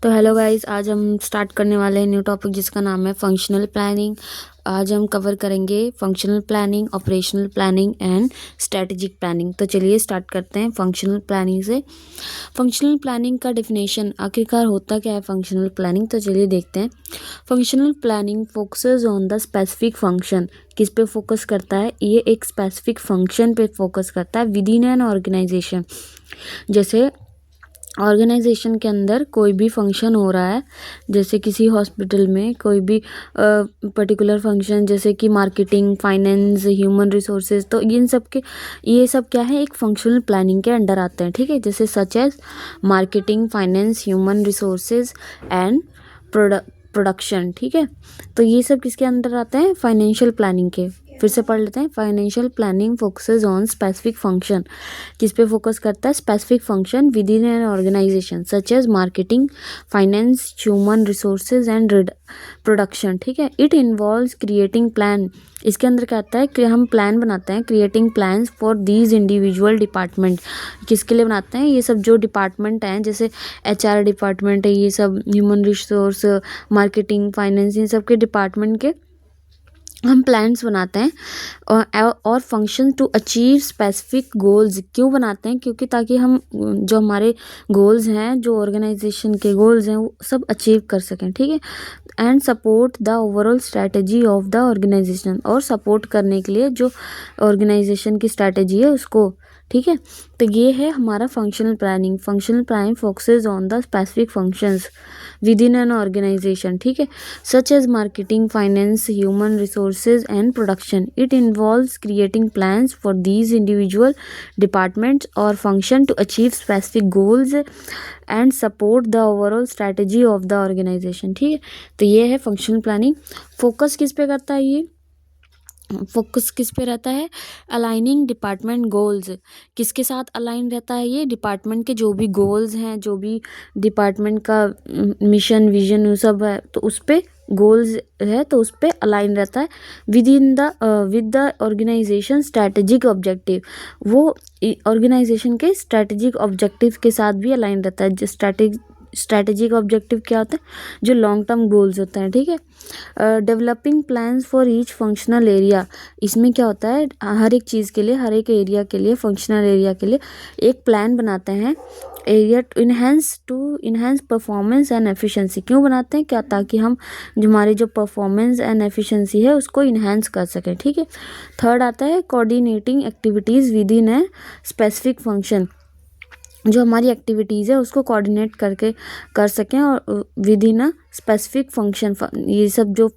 तो hello guys, आज हम स्टार्ट करने वाले हैं न्यू टॉपिक जिसका नाम है फंक्शनल प्लानिंग। आज हम कवर करेंगे functional planning, operational planning and strategic planning. तो चलिए स्टार्ट करते हैं फंक्शनल प्लानिंग से। फंक्शनल प्लानिंग का डेफिनेशन आखिरकार होता क्या है फंक्शनल प्लानिंग, तो चलिए देखते हैं। Functional planning focuses on the specific function. किस पे फोकस करता है? ये एक स्पेसिफिक फंक्शन पे फोकस करता है विद इन एन ऑर्गेनाइजेशन। जैसे ऑर्गेनाइजेशन के अंदर कोई भी फंक्शन हो रहा है, जैसे किसी हॉस्पिटल में कोई भी पर्टिकुलर फंक्शन, जैसे कि मार्केटिंग, फाइनेंस, ह्यूमन रिसोर्सेज, तो ये सब क्या है, एक फंक्शनल प्लानिंग के अंडर आते हैं। ठीक है, जैसे such as marketing, finance, human resources and production. ठीक है, तो ये सब किसके अंदर आते हैं? फाइनेंशियल प्लानिंग के। फिर से पढ़ लेते हैं। Financial planning focuses on specific function. किस पे फोकस करता है? Specific function within an organization such as marketing, finance, human resources and production. ठीक है, इट इन्वॉल्व्स क्रिएटिंग प्लान। इसके अंदर क्या आता है कि हम प्लान बनाते हैं, creating plans for these individual department. किसके लिए बनाते हैं? ये सब जो डिपार्टमेंट हैं, जैसे एचआर डिपार्टमेंट है, ये सब ह्यूमन रिसोर्स, मार्केटिंग, फाइनेंस, इन सब के डिपार्टमेंट के हम प्लान्स बनाते हैं और function to achieve specific goals. क्यों बनाते हैं? क्योंकि ताकि हम जो हमारे गोल्स हैं, जो ऑर्गेनाइजेशन के गोल्स हैं, वो सब अचीव कर सकें। ठीक है, and support the overall strategy of the organization, और सपोर्ट करने के लिए जो ऑर्गेनाइजेशन की स्ट्रैटेजी है उसको। ठीक है, तो ये है हमारा functional planning. Functional planning focuses on the specific functions within an organization. ठीक है, such as marketing, finance, human resources and production. It involves creating plans for these individual departments और function to achieve specific goals and support the overall strategy of the organization. ठीक है, तो ये है functional planning. Focus किस पे करता है? ये फोकस किस पे रहता है? Aligning department goals. किसके साथ अलाइन रहता है ये? डिपार्टमेंट के जो भी गोल्स हैं, जो भी डिपार्टमेंट का मिशन, विजन, वो सब है, तो उस पे गोल्स है तो उस पे अलाइन रहता है with the organization strategic objective. वो ऑर्गेनाइजेशन के स्ट्रैटेजिक ऑब्जेक्टिव के साथ भी अलाइन रहता है। जो स्ट्रैटेजिक ऑब्जेक्टिव क्या होता है? जो लॉन्ग टर्म गोल्स होते हैं। ठीक है, developing plans for each functional area. इसमें क्या होता है? हर एक चीज़ के लिए, हर एक एरिया के लिए, फंक्शनल एरिया के लिए एक प्लान बनाते हैं। Area to enhance performance and efficiency. क्यों बनाते हैं? क्या? ताकि हम जो हमारी जो परफॉर्मेंस एंड एफिशिएंसी है उसको इन्हेंस कर सकें। ठीक है, थर्ड आता है coordinating activities with in a specific function. जो हमारी एक्टिविटीज़ है उसको कोऑर्डिनेट करके कर सकें और with in a specific function. ये सब जो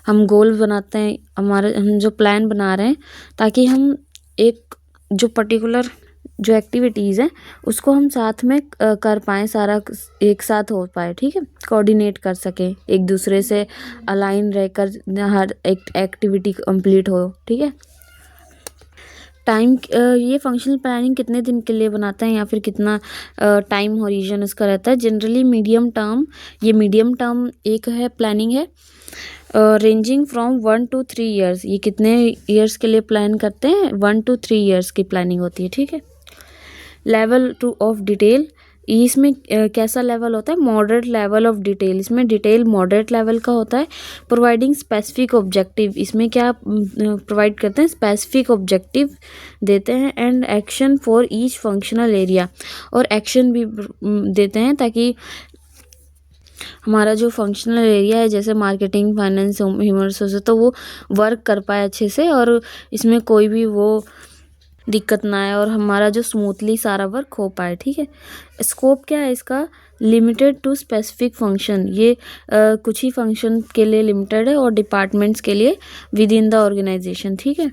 हम गोल बनाते हैं, हम जो प्लान बना रहे हैं, ताकि हम एक जो पर्टिकुलर जो एक्टिविटीज़ है उसको हम साथ में कर पाएँ, सारा एक साथ हो पाए। ठीक है, कोऑर्डिनेट कर सकें, एक दूसरे से अलाइन रहकर हर एक एक्टिविटी कंप्लीट हो। ठीक है, टाइम, ये फंक्शनल प्लानिंग कितने दिन के लिए बनाते हैं या फिर कितना टाइम हॉरिजन इसका रहता है? जनरली मीडियम टर्म, ये मीडियम टर्म एक है प्लानिंग है, रेंजिंग फ्रॉम 1 to 3 ईयर्स। ये कितने ईयर्स के लिए प्लान करते हैं? 1 to 3 ईयर्स की प्लानिंग होती है। ठीक है, लेवल टू ऑफ डिटेल, इसमें कैसा लेवल होता है? Moderate level of detail. इसमें डिटेल मॉडरेट लेवल का होता है। प्रोवाइडिंग स्पेसिफिक ऑब्जेक्टिव, इसमें क्या प्रोवाइड करते हैं? स्पेसिफिक ऑब्जेक्टिव देते हैं and action for each functional area, और एक्शन भी देते हैं ताकि हमारा जो फंक्शनल एरिया है, जैसे मार्केटिंग, फाइनेंस, ह्यूमन रिसोर्सेज, तो वो वर्क कर पाए अच्छे से और इसमें कोई भी वो दिक्कत ना आए और हमारा जो स्मूथली सारा वर्क हो पाए। ठीक है, स्कोप क्या है इसका? Limited to specific function. ये कुछ ही फंक्शन के लिए लिमिटेड है और डिपार्टमेंट्स के लिए विद इन द ऑर्गेनाइजेशन। ठीक है,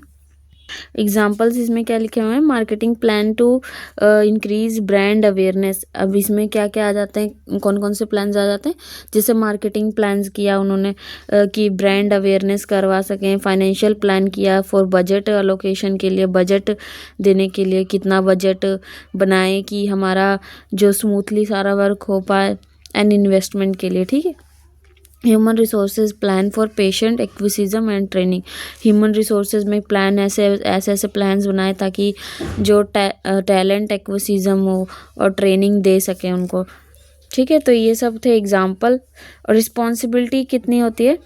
एग्जाम्पल्स इसमें क्या लिखे हुए हैं? Marketing plan to increase brand awareness. अब इसमें क्या क्या आ जाते हैं, कौन कौन से प्लान्स आ जाते हैं? जैसे मार्केटिंग प्लान्स किया उन्होंने कि ब्रांड अवेयरनेस करवा सकें। फाइनेंशियल प्लान किया फॉर बजट अलोकेशन के लिए, बजट देने के लिए कितना बजट बनाए कि हमारा जो स्मूथली सारा वर्क हो पाए, एंड इन्वेस्टमेंट के लिए। ठीक है, human resources plan for patient acquisition and training. Human resources में प्लान ऐसे प्लान्स बनाए ताकि जो टैलेंट एक्विजिशन हो और ट्रेनिंग दे सकें उनको। ठीक है, तो ये सब थे एग्जाम्पल। और रिस्पॉन्सिबिलिटी कितनी होती है,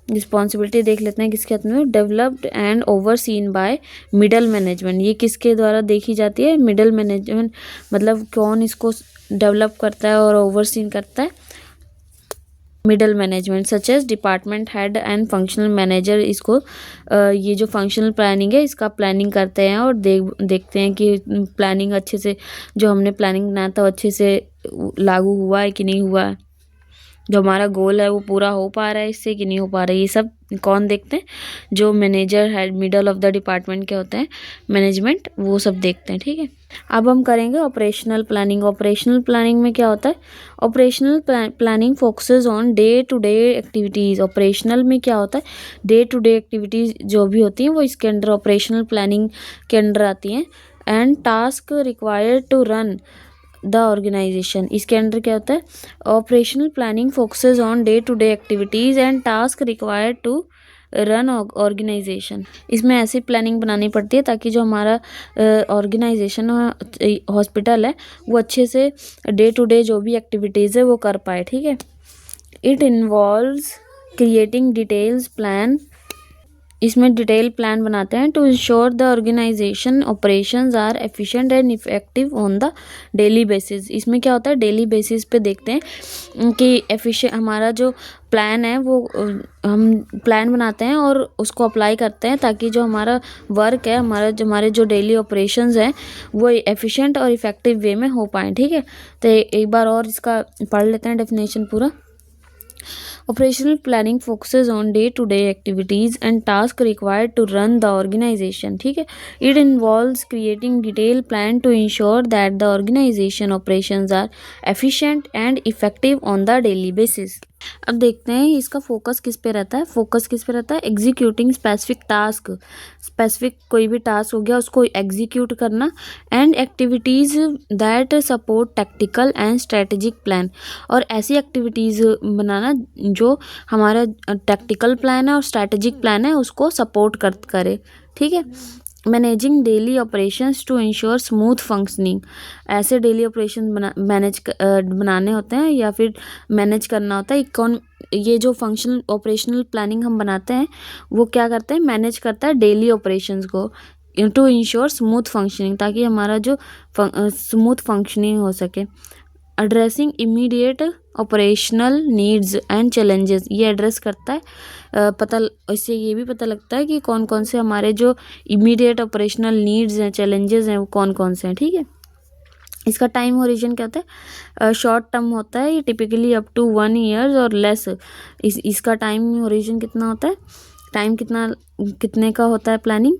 रिस्पॉन्सिबिलिटी देख लेते हैं किसके हाथ में, developed and overseen by middle management. ये किसके द्वारा देखी जाती है, मिडल मैनेजमेंट, मतलब कौन इसको डेवलप करता है और ओवरसीन करता है, middle management, such as department head and functional manager. इसको ये जो फंक्शनल प्लानिंग है इसका प्लानिंग करते हैं और देखते हैं कि प्लानिंग अच्छे से, जो हमने प्लानिंग बनाया था अच्छे से लागू हुआ है कि नहीं हुआ है, जो हमारा गोल है वो पूरा हो पा रहा है इससे कि नहीं हो पा रहा है। ये सब कौन देखते हैं, जो manager head middle of the department के होते हैं, मैनेजमेंट, वो सब देखते हैं। ठीक है, अब हम करेंगे ऑपरेशनल प्लानिंग। ऑपरेशनल प्लानिंग में क्या होता है, operational planning focuses on day to day activities. ऑपरेशनल में क्या होता है, डे टू डे एक्टिविटीज़ जो भी होती हैं वो इसके अंडर ऑपरेशनल प्लानिंग के अंडर आती हैं। And task required to run the organization, इसके अंडर क्या होता है, operational planning focuses on day to day activities and task required to run organization. इसमें ऐसी प्लानिंग बनानी पड़ती है ताकि जो हमारा ऑर्गेनाइजेशन हॉस्पिटल है वो अच्छे से डे टू डे जो भी एक्टिविटीज़ है वो कर पाए। ठीक है, it involves creating details plan, इसमें डिटेल प्लान बनाते हैं to ensure the organization operations are efficient and effective on the daily basis. इसमें क्या होता है, डेली बेसिस पे देखते हैं कि एफिशिएंट हमारा जो प्लान है वो हम प्लान बनाते हैं और उसको अप्लाई करते हैं ताकि जो हमारा वर्क है, हमारे जो डेली ऑपरेशंस हैं वो एफिशिएंट और इफेक्टिव वे में हो पाएँ। ठीक है, तो एक बार और इसका पढ़ लेते हैं डेफिनेशन पूरा। Operational planning focuses on day-to-day activities and tasks required to run the organization. ठीक है, it involves creating detailed plan to ensure that the organization operations are efficient and effective on the daily basis. अब देखते हैं इसका focus किस पे रहता है, फोकस किस पे रहता है, एग्जीक्यूटिंग स्पेसिफिक टास्क, स्पेसिफिक कोई भी टास्क हो गया उसको एग्जीक्यूट करना, and activities that support tactical and strategic plan, और ऐसी एक्टिविटीज़ बनाना जो हमारा टैक्टिकल प्लान है और स्ट्रेटेजिक प्लान है उसको सपोर्ट करे। ठीक है, managing daily operations to ensure smooth functioning, ऐसे डेली ऑपरेशन बनाने होते हैं या फिर मैनेज करना होता है। ये जो फंक्शनल ऑपरेशनल प्लानिंग हम बनाते हैं वो क्या करते हैं, मैनेज करता है डेली ऑपरेशंस को टू इंश्योर स्मूथ फंक्शनिंग, ताकि हमारा जो स्मूथ फंक्शनिंग हो सके। Addressing immediate operational needs and challenges, ये एड्रेस करता है, इससे ये भी पता लगता है कि कौन कौन से हमारे जो इमीडिएट ऑपरेशनल नीड्स हैं, चैलेंजेस हैं, वो कौन कौन से हैं। ठीक है, इसका टाइम होरिजन क्या होता है, शॉर्ट टर्म होता है, ये टिपिकली अप टू 1 ईयर्स और लेस। इसका टाइम होरिजन कितना होता है, टाइम कितने का होता है प्लानिंग,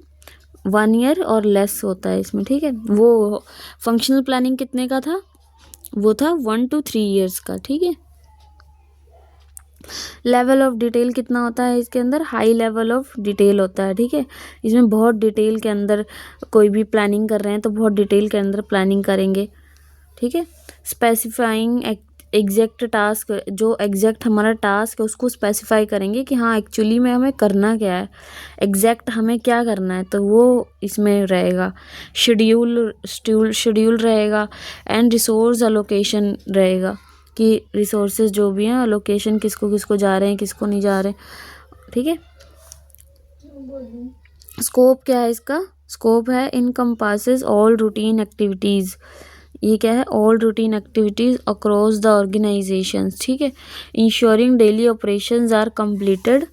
1 ईयर और लेस होता है इसमें। ठीक है, वो फंक्शनल प्लानिंग कितने का था, वो था 1 to 3 ईयर्स का। ठीक है, लेवल ऑफ डिटेल कितना होता है इसके अंदर, हाई लेवल ऑफ डिटेल होता है। ठीक है, इसमें बहुत डिटेल के अंदर कोई भी प्लानिंग कर रहे हैं तो बहुत डिटेल के अंदर प्लानिंग करेंगे। ठीक है, स्पेसिफाइंग एग्जैक्ट टास्क, जो एग्जैक्ट हमारा टास्क है उसको स्पेसिफाई करेंगे कि हाँ एक्चुअली में हमें करना क्या है, एग्जैक्ट हमें क्या करना है, तो वो इसमें रहेगा। शेड्यूल रहेगा एंड रिसोर्स अलोकेशन रहेगा कि रिसोर्सेज जो भी हैं अलोकेशन किसको किसको जा रहे हैं, किसको नहीं जा रहे। ठीक है, स्कोप क्या है इसका, स्कोप है इनकम्पासेस ऑल रूटीन एक्टिविटीज़, ये क्या है, all routine activities across the organization. ठीक है, ensuring daily operations are completed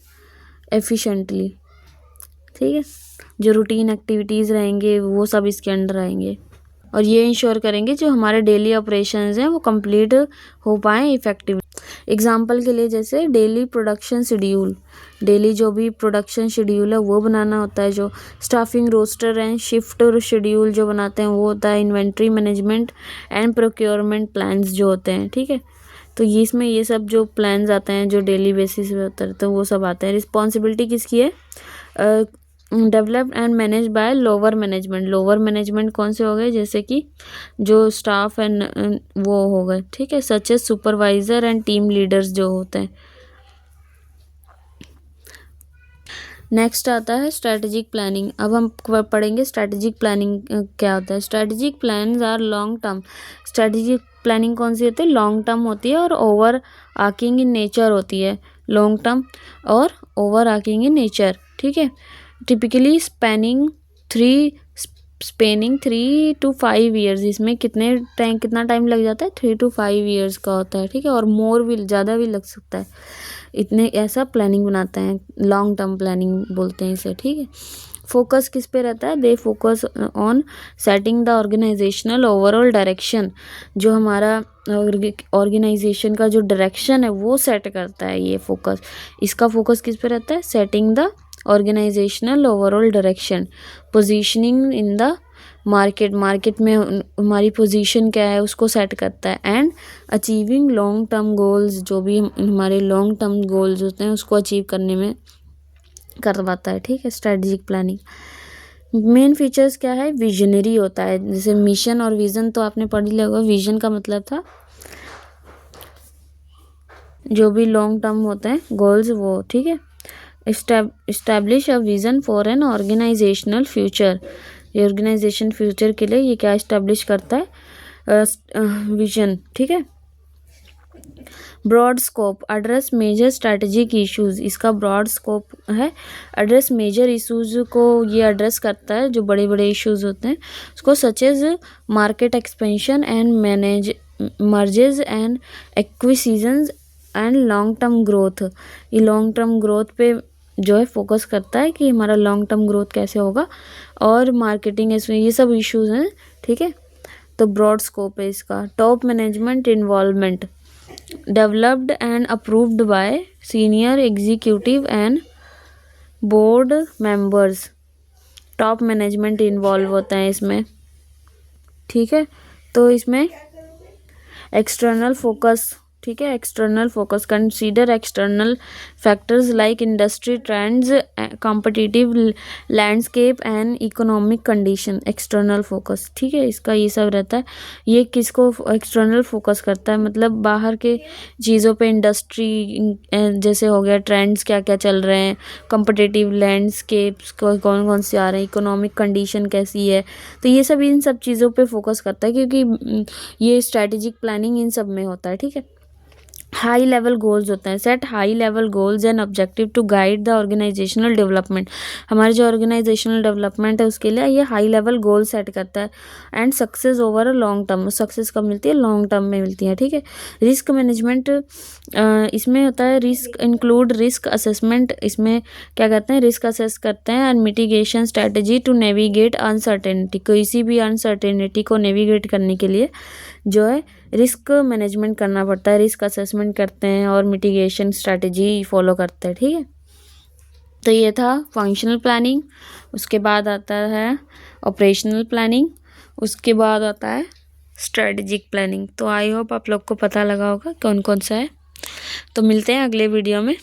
efficiently. ठीक है, जो रूटीन एक्टिविटीज़ रहेंगे वो सब इसके अंडर आएंगे और ये इंश्योर करेंगे जो हमारे डेली ऑपरेशंस हैं वो कंप्लीट हो पाएँ इफेक्टिव। एग्जांपल के लिए जैसे डेली प्रोडक्शन शेड्यूल, डेली जो भी प्रोडक्शन शेड्यूल है वो बनाना होता है, जो staffing roster and shift schedule जो बनाते हैं वो होता है, inventory management and procurement plans जो होते हैं। ठीक है, तो ये इसमें ये सब जो प्लान्स आते हैं जो डेली बेसिस पे होते हैं तो वो सब आते हैं। रिस्पॉन्सिबिलिटी किसकी है, developed and manage by lower management. Lower management कौन से हो गए, जैसे कि जो स्टाफ एंड वो हो गए। ठीक है, such as supervisor and team leaders जो होते हैं। नेक्स्ट आता है स्ट्रेटेजिक प्लानिंग। अब हम पढ़ेंगे स्ट्रेटेजिक प्लानिंग क्या होता है। Strategic plans are long term, strategic planning कौन सी होती है, लॉन्ग टर्म होती है और ओवर आर्किंग इन नेचर होती है, लॉन्ग टर्म और ओवर आर्किंग इन नेचर, ठीक है। टिपिकली स्पेनिंग 3 to 5 ईयर्स, इसमें कितना टाइम लग जाता है, 3 to 5 ईयर्स का होता है, ठीक है, और मोर भी, ज़्यादा भी लग सकता है, इतने ऐसा प्लानिंग बनाते हैं, लॉन्ग टर्म प्लानिंग बोलते हैं इसे, ठीक है। फोकस किस पे रहता है, they focus on setting the organizational overall direction, जो हमारा ऑर्गेनाइजेशन का जो डायरेक्शन है वो सेट करता है ये फोकस, इसका फोकस किस पे रहता है, setting the organizational overall direction, positioning in the market में हमारी पोजीशन क्या है उसको सेट करता है, and achieving long term goals, जो भी हमारे लॉन्ग टर्म गोल्स होते हैं उसको अचीव करने में करवाता है, ठीक है। स्ट्रेटेजिक प्लानिंग मेन फीचर्स क्या है, विजनरी होता है, जैसे मिशन और विजन तो आपने पढ़ लिया होगा, विजन का मतलब था जो भी लॉन्ग टर्म होते हैं गोल्स वो, ठीक है। Establish a vision for an organizational future, ये ऑर्गेनाइजेशन फ्यूचर के लिए ये क्या इस्टेब्लिश करता है, विजन, ठीक है। Broad scope, address major strategic issues, इसका ब्रॉड स्कोप है, एड्रेस मेजर इश्यूज को ये एड्रेस करता है, जो बड़े बड़े इश्यूज होते हैं उसको, such as market expansion and mergers and acquisitions and long term growth, ये लॉन्ग टर्म ग्रोथ पे जो है फोकस करता है कि हमारा लॉन्ग टर्म ग्रोथ कैसे होगा, और मार्केटिंग इसमें ये सब इश्यूज हैं, ठीक है। तो ब्रॉड स्कोप है इसका। Top management involvement, developed and approved by senior executive and board members, top management involve होता है इसमें, ठीक है। तो इसमें एक्सटर्नल फोकस, ठीक है, external focus, consider external factors like industry trends, competitive landscape and economic condition, external focus, ठीक है, इसका ये सब रहता है। ये किसको एक्सटर्नल फोकस करता है, मतलब बाहर के चीज़ों पे, इंडस्ट्री जैसे हो गया, ट्रेंड्स क्या क्या चल रहे हैं, कॉम्पिटिटिव लैंडस्केप्स कौन कौन से आ रहे हैं, इकोनॉमिक कंडीशन कैसी है, तो ये सब इन सब चीज़ों पे फोकस करता है, क्योंकि ये स्ट्रैटेजिक प्लानिंग इन सब में होता है, ठीक है। हाई लेवल गोल्स होते हैं, set high level goals and objective to guide the organizational development, हमारे जो ऑर्गेनाइजेशनल डेवलपमेंट है उसके लिए ये हाई लेवल गोल सेट करता है, and success over a long term, success कब मिलती है, लॉन्ग टर्म में मिलती है, ठीक है। रिस्क मैनेजमेंट इसमें होता है, रिस्क इंक्लूड रिस्क असेसमेंट, इसमें क्या करते हैं, रिस्क असेस करते हैं, and mitigation strategy to navigate uncertainty, किसी भी अनसर्टेनिटी को नेविगेट करने के लिए जो है रिस्क मैनेजमेंट करना पड़ता है, रिस्क असेसमेंट करते हैं और मिटिगेशन स्ट्रैटेजी फॉलो करते हैं, ठीक है। तो ये था फंक्शनल प्लानिंग, उसके बाद आता है ऑपरेशनल प्लानिंग, उसके बाद आता है स्ट्रेटेजिक प्लानिंग। तो आई होप आप लोग को पता लगा होगा कौन कौन सा है। तो मिलते हैं अगले वीडियो में।